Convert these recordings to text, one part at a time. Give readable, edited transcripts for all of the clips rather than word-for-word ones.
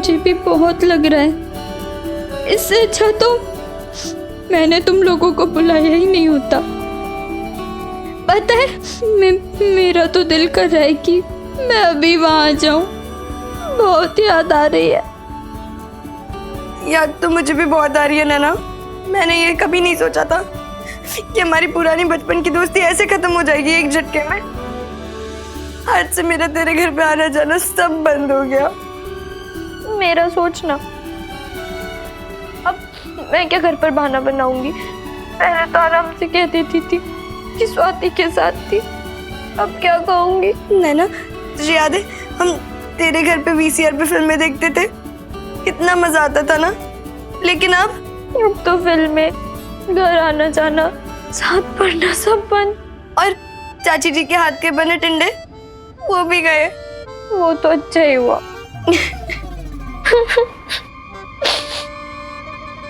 मुझे भी बहुत लग रहा है। इससे अच्छा तो मैंने तुम लोगों को बुलाया ही नहीं होता। पता है मेरा तो दिल कर रहा है कि मैं अभी वहां जाऊं। बहुत याद आ रही है। याद तो मुझे भी बहुत आ रही है नैना। मैंने ये कभी नहीं सोचा था कि हमारी पुरानी बचपन की दोस्ती ऐसे खत्म हो जाएगी एक झटके में। आज से मेरा तेरे घर पे आना जाना सब बंद हो गया। मेरा सोचना, अब मैं क्या घर पर बहाना बनाऊंगी। पहले तो आराम से कह देती थी कि स्वाति के साथ थी, अब क्या कहूंगी। नैना तुझे याद है हम तेरे घर पे वीसीआर पे फिल्में देखते थे, कितना मजा आता था ना। लेकिन अब तो फिल्में, घर आना जाना, साथ पढ़ना सब बंद। और चाची जी के हाथ के बने टिंडे वो भी गए। वो तो अच्छा ही हुआ।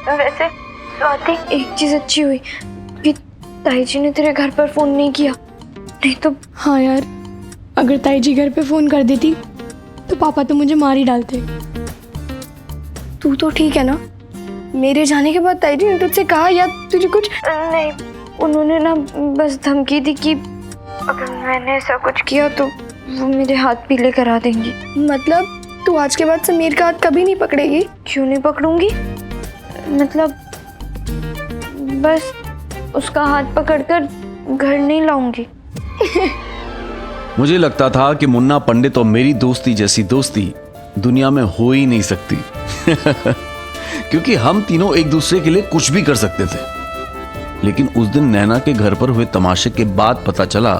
वैसे स्वाति, एक चीज अच्छी हुई कि ताई जी ने तेरे घर पर फोन नहीं किया, नहीं तो। हाँ यार, अगर ताई जी घर पे फोन कर देती तो पापा तो मुझे मार ही डालते। तू तो ठीक है ना? मेरे जाने के बाद ताई जी ने तुझसे कहा या तुझे कुछ? नहीं, उन्होंने ना बस धमकी दी कि अगर मैंने ऐसा कुछ किया तो वो मेरे हाथ पीले करा देंगी। मतलब तू आज के बाद समीर का हाथ कभी नहीं पकड़ेगी? क्यों नहीं पकड़ूंगी? मतलब बस उसका हाथ पकड़कर घर नहीं लाऊंगी। मुझे लगता था कि मुन्ना पंडित और मेरी दोस्ती जैसी दोस्ती दुनिया में हो ही नहीं सकती। क्योंकि हम तीनों एक दूसरे के लिए कुछ भी कर सकते थे। लेकिन उस दिन नैना के घर पर हुए तमाशे के बाद पता चला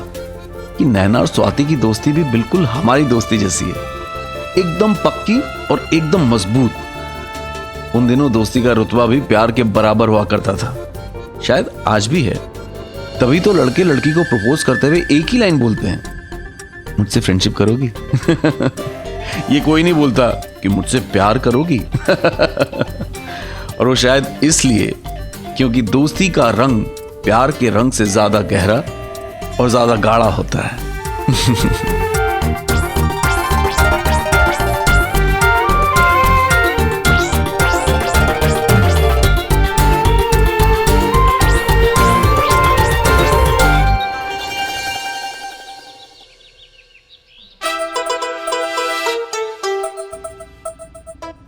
कि नैना और स्वाति की दोस्ती भी बिल्कुल हमारी दोस्ती जैसी है, एकदम पक्की और एकदम मजबूत। उन दिनों दोस्ती का रुतबा भी प्यार के बराबर हुआ करता था, शायद आज भी है। तभी तो लड़के लड़की को प्रपोज करते हुए एक ही लाइन बोलते हैं, मुझसे फ्रेंडशिप करोगी? ये कोई नहीं बोलता कि मुझसे प्यार करोगी। और वो शायद इसलिए क्योंकि दोस्ती का रंग प्यार के रंग से ज्यादा गहरा और ज्यादा गाढ़ा होता है।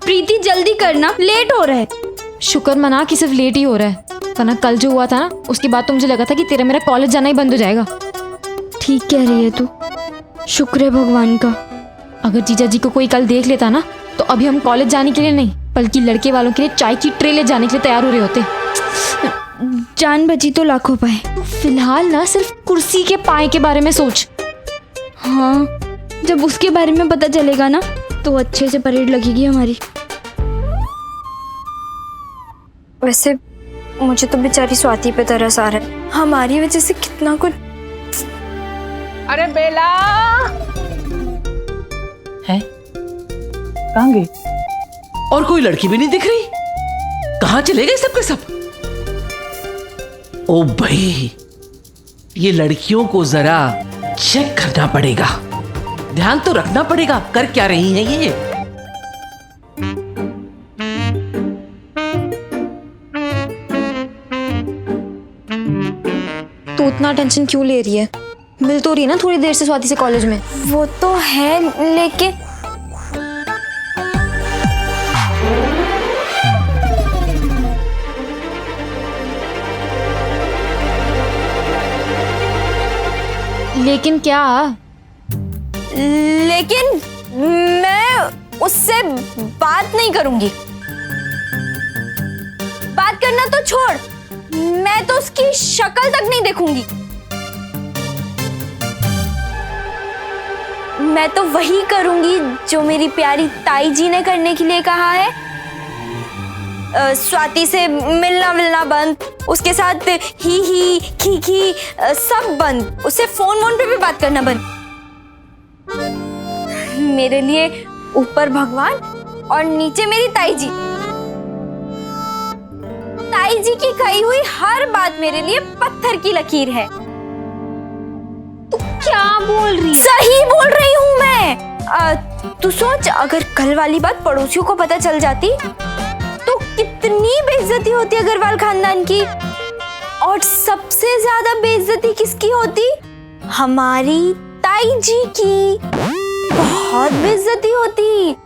प्रीति जल्दी करना, लेट हो रहा है। शुक्र मना कि सिर्फ लेट ही हो रहा है, वरना कल जो हुआ था ना उसके बाद तो मुझे लगा था कि तेरा मेरा कॉलेज जाना ही बंद हो जाएगा। ठीक कह रही है तू, शुक्र है भगवान का। अगर जीजा जी को कोई कल देख लेता ना तो अभी हम कॉलेज जाने के लिए नहीं बल्कि लड़के वालों के लिए चाय की ट्रे ले जाने के लिए तैयार हो रहे होते। जान बची तो लाखों पाए। फिलहाल ना सिर्फ कुर्सी के पाए के बारे में सोच। हाँ, जब उसके बारे में पता चलेगा ना तो अच्छे से परेड लगेगी हमारी। वैसे मुझे तो बेचारी स्वाति पे तरस आ रहा है, हमारी वजह से कितना कुछ। अरे बेला है, कहाँ गई? और कोई लड़की भी नहीं दिख रही, कहाँ चले गए सबके सब? ओ भाई, ये लड़कियों को जरा चेक करना पड़ेगा, ध्यान तो रखना पड़ेगा कर क्या रही है ये। तो उतना टेंशन क्यों ले रही है? मिल तो रही है ना थोड़ी देर से स्वाति से कॉलेज में। वो तो है, लेकिन लेकिन क्या? लेकिन मैं उससे बात नहीं करूंगी। बात करना तो छोड़, मैं तो उसकी शक्ल तक नहीं देखूंगी। मैं तो वही करूंगी जो मेरी प्यारी ताई जी ने करने के लिए कहा है। स्वाति से मिलना मिलना बंद, उसके साथ ही खी सब बंद, उससे फोन पे भी बात करना बंद। मेरे लिए ऊपर भगवान और नीचे मेरी ताई जी। ताई जी की कही हुई हर बात मेरे लिए पत्थर की लकीर है। तू क्या बोल रही? सही बोल रही हूँ मैं। तू सोच, अगर कल वाली बात पड़ोसियों को पता चल जाती तो कितनी बेइज्जती होती अग्रवाल खानदान की। और सबसे ज्यादा बेइज्जती किसकी होती? हमारी ताई जी की। बहुत बेइज्जती होती।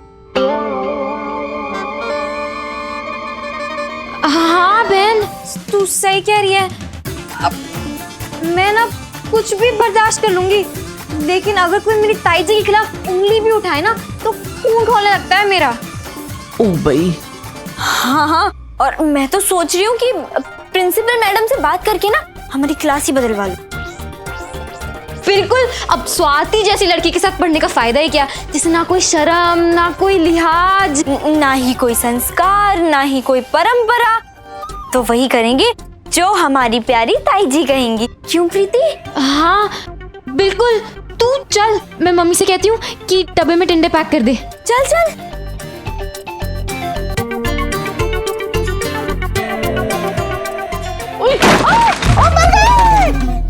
हाँ बहन, तू सही कह रही है। अब मैं ना कुछ भी बर्दाश्त कर लूंगी, लेकिन अगर कोई मेरी ताई जी के खिलाफ उंगली भी उठाए ना तो खून खौलने लगता है मेरा। ओ भाई, हाँ, और मैं तो सोच रही हूँ कि प्रिंसिपल मैडम से बात करके ना हमारी क्लास ही बदलवा लूं। बिल्कुल। अब स्वाति जैसी लड़की के साथ पढ़ने का फायदा ही क्या, जिसे ना कोई शर्म, ना कोई लिहाज, ना ही कोई संस्कार, ना ही कोई परंपरा। तो वही करेंगे जो हमारी प्यारी ताई जी कहेंगी। क्यों प्रीति? हाँ बिल्कुल। तू चल, मैं मम्मी से कहती हूँ कि डब्बे में टिंडे पैक कर दे। चल चल।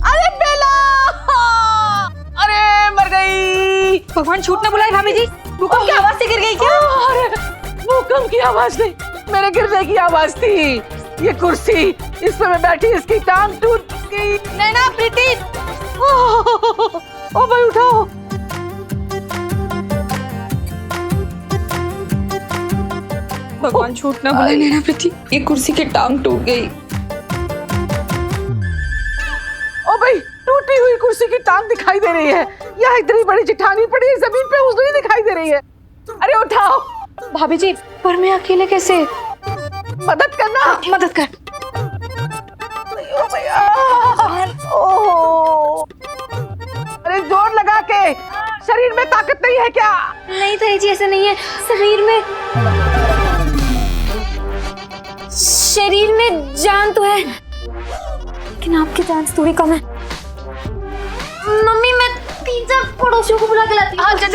अरे बेला, अरे मर गई। भगवान छूट ना बुलाए भाभी जी। भूकंप की आवाज से गिर गई क्या? अरे भूकंप की आवाज नहीं, मेरे गिरने की आवाज थी। ये कुर्सी, इस पे मैं बैठी, इसकी टांग टूट गई। नैना, प्रीति, ओ भाई उठाओ। भगवान छूट ना बुलाए नैना प्रीति, ये कुर्सी की टांग टूट गई। ओ भाई, टूटी हुई कुर्सी की टांग दिखाई दे रही है। यहाँ इतनी बड़ी चट्टानी पड़ी है, जमीन पे उसने दिखाई दे रही है। अरे उठाओ। भाभी जी, पर मैं अकेले कैसे? मदद करना, मदद कर। ओ भैया, ओह, अरे जोर लगा के। शरीर में ताकत नहीं है क्या? नहीं ताई जी, ऐसा नहीं है। शरीर में जान तो है, लेकिन आपकी जान से थोड़ी कम है। मम्मी, मैं 3-4 पड़ोसियों को बुला के लाती हूँ। हाँ, चल।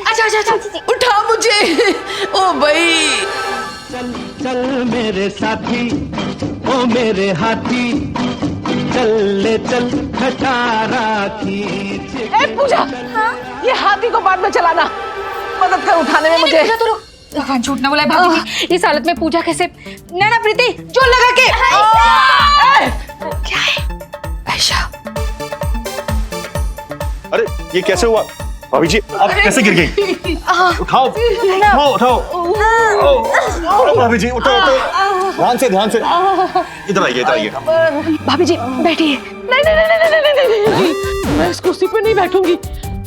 अच्छा, उठा मुझे। ओ भाई, चल चल मेरे साथी, ओ मेरे हाथी, चल ले चल खटारा खींच। ए पूजा, ये हाथी को बाद में चलाना, मदद कर उठाने में मुझे। भगवान छूट ना बुलाए भाभी जी, इस हालत में पूजा कैसे? नैना, प्रीति, जोर लगा के। क्या है? ऐशा, अरे ये कैसे हुआ? भाभी जी आप कैसे गिर गई? उठाओ उठाओ। अरे भाभी जी उठो। ध्यान से इधर आइए। भाभी जी बैठिए। नहीं, मैं इस कुर्सी पे नहीं बैठूंगी,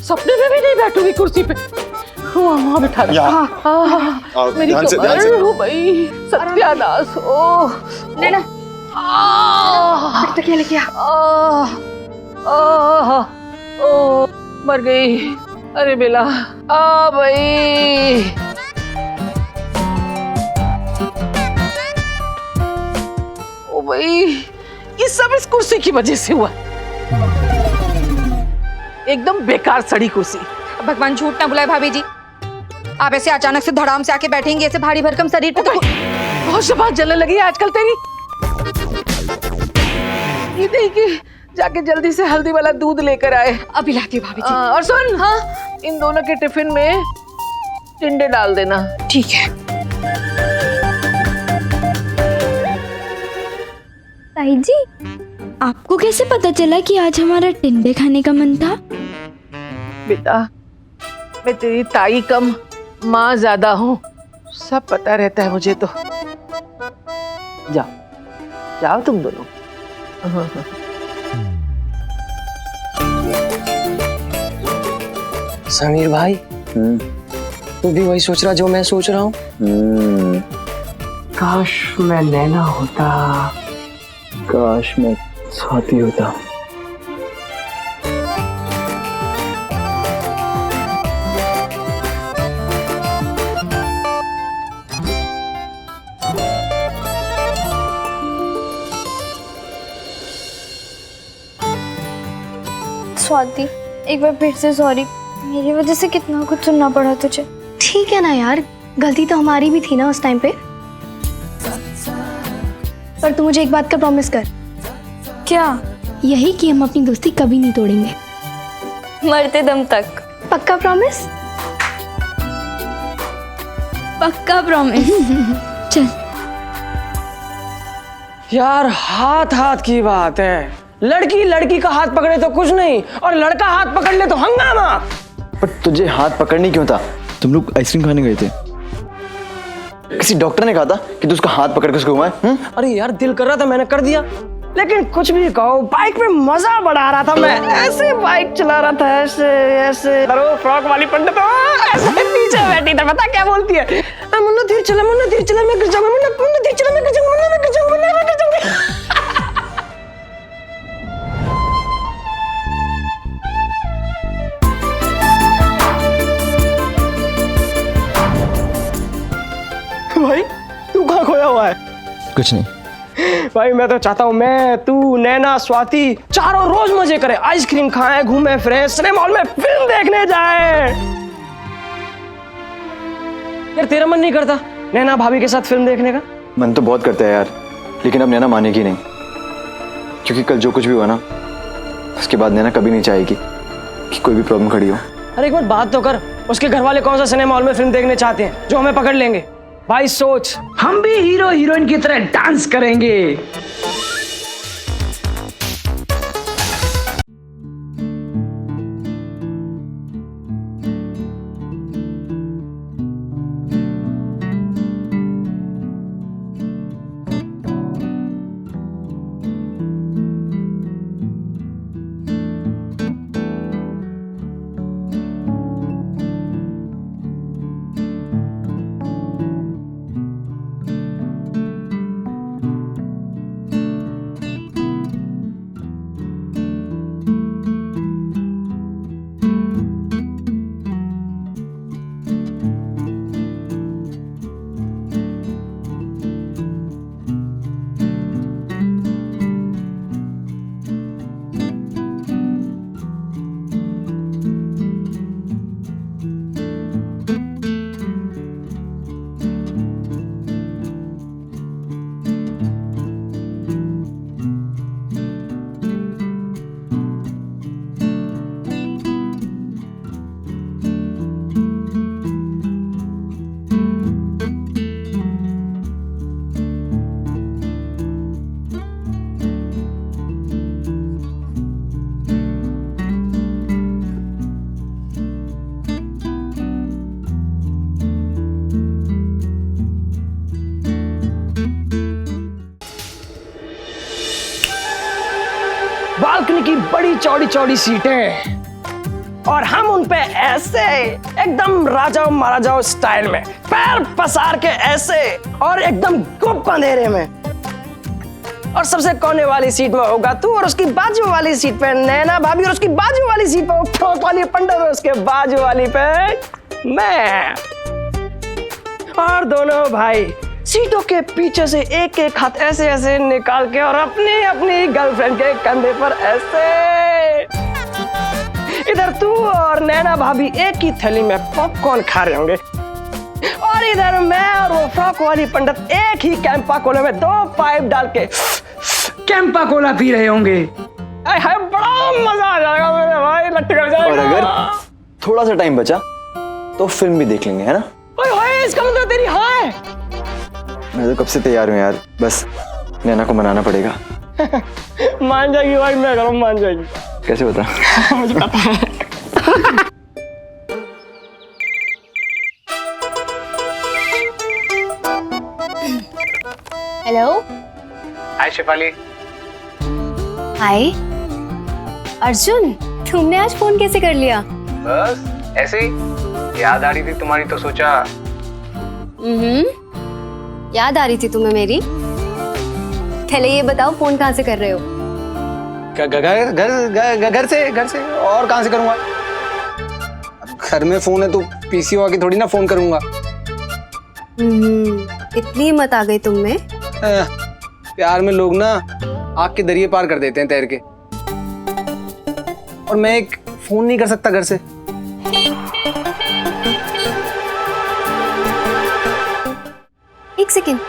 सपने में भी नहीं बैठूंगी कुर्सी पे। वहाँ बैठा रहा। मेरी कमर हो भाई, सत्यानाश। ओह नैना, तकिया लेके आ। ओ मर गई। अरे बेला, आ भाई। ओ भाई, ये सब इस कुर्सी की वजह से हुआ। एकदम बेकार सड़ी कुर्सी। भगवान झूठ ना बुलाए भाभी जी, आप ऐसे अचानक से धड़ाम से आके बैठेंगे, ऐसे भारी भरकम शरीर पे तो बहुत शबात जलने लगी है आजकल तेरी। ये देखिए, जाके जल्दी से हल्दी वाला दूध लेकर आए। अभी लाती हूँ भाभी जी। और सुन, हाँ, इन दोनों के टिफिन में टिंडे डाल देना। ठीक है। ताई जी, आपको कैसे पता चला कि आज हमारा टिंडे खाने का मन था? बेटा, मैं तेरी ताई कम माँ ज्यादा हूँ, सब पता रहता है मुझे तो। जाओ तुम दोनों। समीर भाई, तू भी वही सोच रहा जो मैं सोच रहा हूँ? काश मैं नैना होता, काश मैं स्वाति होता। स्वाति, एक बार फिर से सॉरी, मेरी वजह से कितना कुछ सुनना पड़ा तुझे। ठीक है ना यार, गलती तो हमारी भी थी ना उस टाइम पे। पर तू मुझे एक बात का प्रॉमिस कर। क्या? यही कि हम अपनी दोस्ती कभी नहीं तोड़ेंगे। मरते दम तक। पक्का प्रॉमिस? पक्का प्रॉमिस। चल। यार हाथ हाथ की बात है, लड़की लड़की का हाथ पकड़े तो कुछ नहीं, और लड़का हाथ पकड़ ले तो हंगामा। पर तुझे हाथ पकड़नी क्यों था? तुम लोग आइसक्रीम खाने गए थे, किसी डॉक्टर ने कहा था कि तू उसका हाथ पकड़ के उसको घुमाए? अरे यार दिल कर रहा था, मैंने कर दिया। लेकिन कुछ भी कहो, बाइक पे मजा बढ़ा रहा था मैं, ऐसे बाइक चला रहा था, ऐसे ऐसे। अरे फ्रॉक वाली पंडित ऐसे पीछे बैठी था, पता क्या बोलती है? मुन्ना धीरे चला, मुन्ना धीरे चला, मैं गिर जाऊंगा, मुन्ना धीरे चला, मैं गिर जाऊंगा, मुन्ना मैं गिर जाऊंगा, मुन्ना मैं गिर जाऊंगा। भाई तू कहाँ खोया हुआ है? कुछ नहीं भाई, मैं तो चाहता हूँ मैं, तू, नैना, स्वाति चारों रोज मजे करें, आइसक्रीम खाएं, घूमें फिरें, सिनेमा हॉल में फिल्म देखने जाएं। यार तेरा मन नहीं करता नैना भाभी के साथ फिल्म देखने का? मन तो बहुत करता है यार, लेकिन अब नैना मानेगी नहीं, क्योंकि कल जो कुछ भी हुआ ना, उसके बाद नैना कभी नहीं चाहेगी कि कोई भी प्रॉब्लम खड़ी हो। अरे एक बार बात तो कर, उसके घर वाले कौन सा सिनेमा हॉल में फिल्म देखने चाहते हैं जो हमें पकड़ लेंगे? भाई सोच, हम भी हीरो हीरोइन की तरह डांस करेंगे। बालकनी की बड़ी चौड़ी चौड़ी सीटें, और हम उन पे ऐसे एकदम राजाओं महाराजाओं स्टाइल में पैर पसार के ऐसे, और एकदम गुप अंधेरे में। और सबसे कोने वाली सीट में होगा तू, और उसकी बाजू वाली सीट पे नैना भाभी, और उसकी बाजू वाली सीट पे फ्रॉक वाली पंडित, और उसके बाजू वाली पे मैं। और दोनों भाई सीटों के पीछे से एक एक हाथ ऐसे ऐसे निकाल के, और अपनी अपनी गर्लफ्रेंड के कंधे पर ऐसे। इधर तू और नैना भाभी एक ही थैली में पॉपकॉर्न खा रहे होंगे, और इधर मैं और वो फ्रॉक वाली पंडित एक ही कैंपा कोला में 2 पाइप डाल के कैंपा कोला पी रहे होंगे। है बड़ा मजा आ जाएगा मेरे भाई, लट्टू कर जाएगा। और अगर थोड़ा सा टाइम बचा तो फिल्म भी देख लेंगे, है ना? ओए इसका मतलब तेरी हाँ है? मैं तो कब से तैयार हूँ यार, बस नैना को मनाना पड़ेगा। मान जाएगी भाई, मैं करूँ मान जाएगी। कैसे बता? मुझे पता है। हेलो। हाय शिफाली। हाय अर्जुन, तुमने आज फोन कैसे कर लिया? बस ऐसे ही याद आ रही थी तुम्हारी, तो सोचा। याद आ रही थी तुम्हें मेरी? पहले ये बताओ फोन कहाँ से कर रहे हो? घर से और कहाँ से करूँगा? घर में फोन है तो पीसी आके थोड़ी ना फोन करूँगा। इतनी हिम्मत आ गई तुम में? प्यार में लोग ना आग के दरिये पार कर देते हैं तैर के, और मैं एक फोन नहीं कर सकता घर से। एक सेकेंड,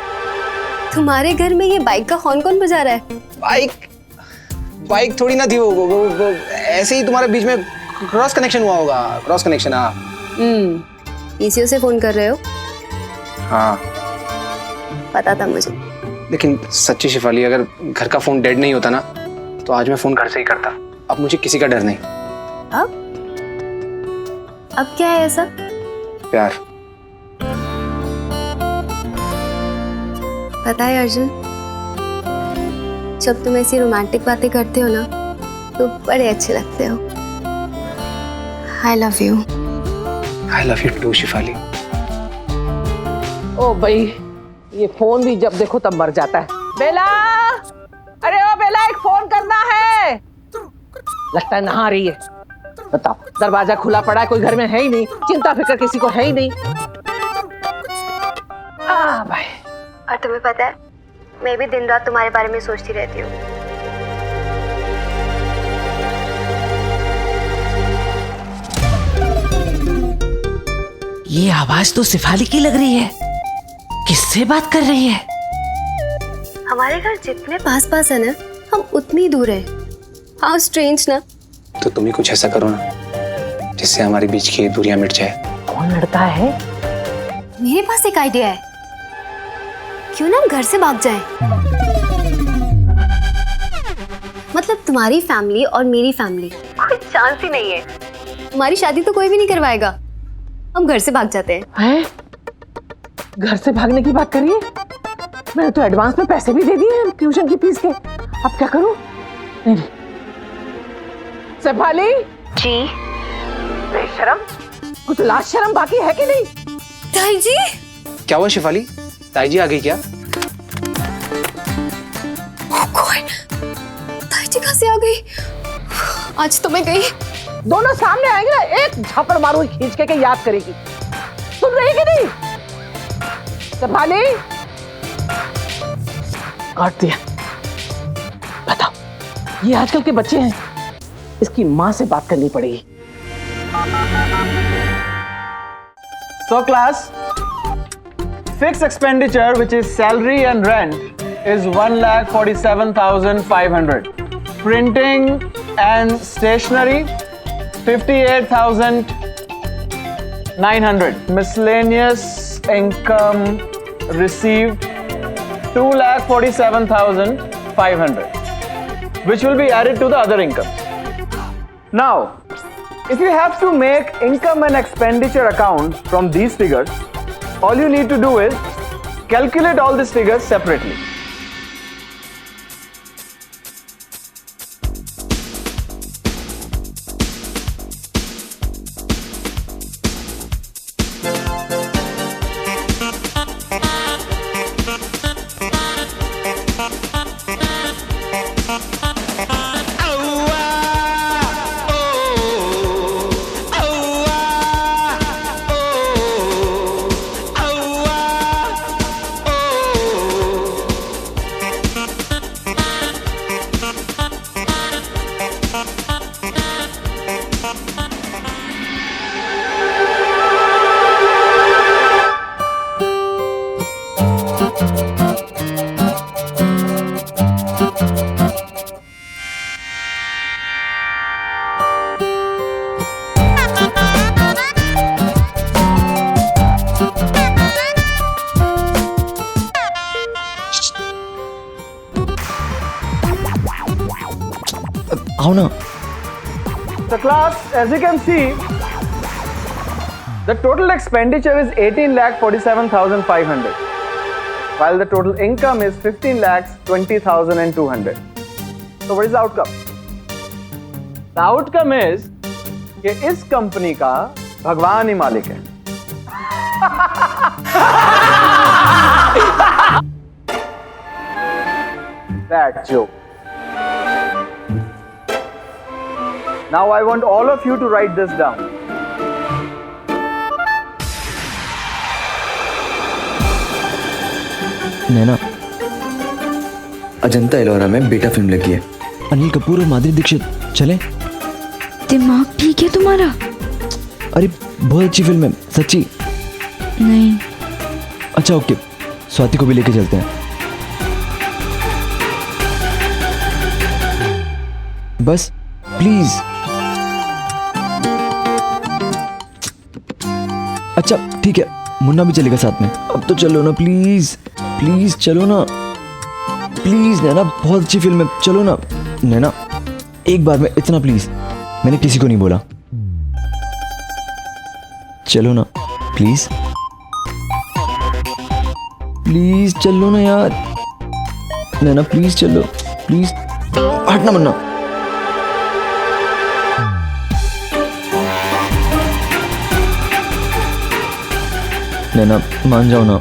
तुम्हारे घर में ये बाइक का हॉर्न कौन बजा रहा है? बाइक थोड़ी ना थी वो ऐसे ही तुम्हारे बीच में क्रॉस कनेक्शन हुआ होगा, क्रॉस कनेक्शन। हाँ पीसीओ से फोन कर रहे हो? हाँ पता था मुझे। लेकिन सच्ची शिफाली, अगर घर का फोन डेड नहीं होता ना तो आज मैं फोन घर से ही करता। अब मुझे किसी का डर नहीं। अब क्या है ऐसा? प्यार। पता है अर्जुन, जब तुम ऐसी रोमांटिक बातें करते हो ना तो बड़े अच्छे लगते हो। I love you. I love you too Shifali. ओ भाई, ये फोन भी जब देखो तब मर जाता है। बेला, अरे ओ बेला, एक फोन करना है। लगता है नहा रही है। बताओ, दरवाजा खुला पड़ा है, कोई घर में है ही नहीं, चिंता फिक्र किसी को है ही नहीं। भाई। और तुम्हें पता है, मैं भी दिन रात तुम्हारे बारे में सोचती रहती हूँ। ये आवाज तो शिफाली की लग रही है। किससे बात कर रही है? हमारे घर जितने पास पास है ना, हम उतनी दूर है। हाउ स्ट्रेंज ना। तो तुम ही कुछ ऐसा करो ना जिससे हमारे बीच की दूरियां मिट जाए। कौन लड़का है? मेरे पास एक आइडिया है। क्यों ना हम घर से भाग जाएं? मतलब तुम्हारी फैमिली और मेरी फैमिली, कोई चांस ही नहीं है। हमारी शादी तो कोई भी नहीं करवाएगा। हम घर से भाग जाते हैं। घर से भागने की बात करिए? मैंने तो एडवांस में पैसे भी दे दिए हैं ट्यूशन की फीस के। अब क्या करूं? नहीं। शेफाली जी। बेशरम, कुछ लाज शर्म बाकी है कि नहीं? ताई जी। क्या हुआ शिफाली? ताई जी आ गई क्या? ताई जी कहाँ से आ गई? आज तो मैं गई। दोनों सामने आएंगे ना, एक झापड़ मारूंगी खींच के याद करेगी। सुन रही कि नहीं? शेफाली, काट दिया। बताओ, ये आजकल के बच्चे हैं, इसकी माँ से बात करनी पड़ेगी। So class, fixed expenditure which is salary and rent is 1,47,500. Printing and stationery 58,900. Miscellaneous income received 2,47,500, which will be added to the other income. Now, if you have to make income and expenditure account from these figures, all you need to do is calculate all these figures separately. आओ ना। So class, as you can see, the total expenditure is 18,47,500, while the total income is 15,20,200. So what is the outcome? The outcome is कि इस company का भगवान ही मालिक है। That joke. Now I want all of you to write this down. नैना, अजंता एलोरा में बेटा film लगी है। अनिल कपूर और माधुरी दीक्षित, चले? दिमाग ठीक है तुम्हारा? अरे बहुत अच्छी फिल्म है, सच्ची। नहीं। अच्छा ओके, स्वाति को भी लेके चलते हैं। बस प्लीज। अच्छा ठीक है, मुन्ना भी चलेगा साथ में। अब तो चलो ना प्लीज, प्लीज चलो ना, प्लीज नैना, बहुत अच्छी फिल्म है, चलो ना नैना, एक बार में इतना प्लीज, मैंने किसी को नहीं बोला, चलो ना प्लीज, प्लीज चलो ना यार, नैना प्लीज चलो, प्लीज हटना मुन्ना। नैना मान जाओ ना।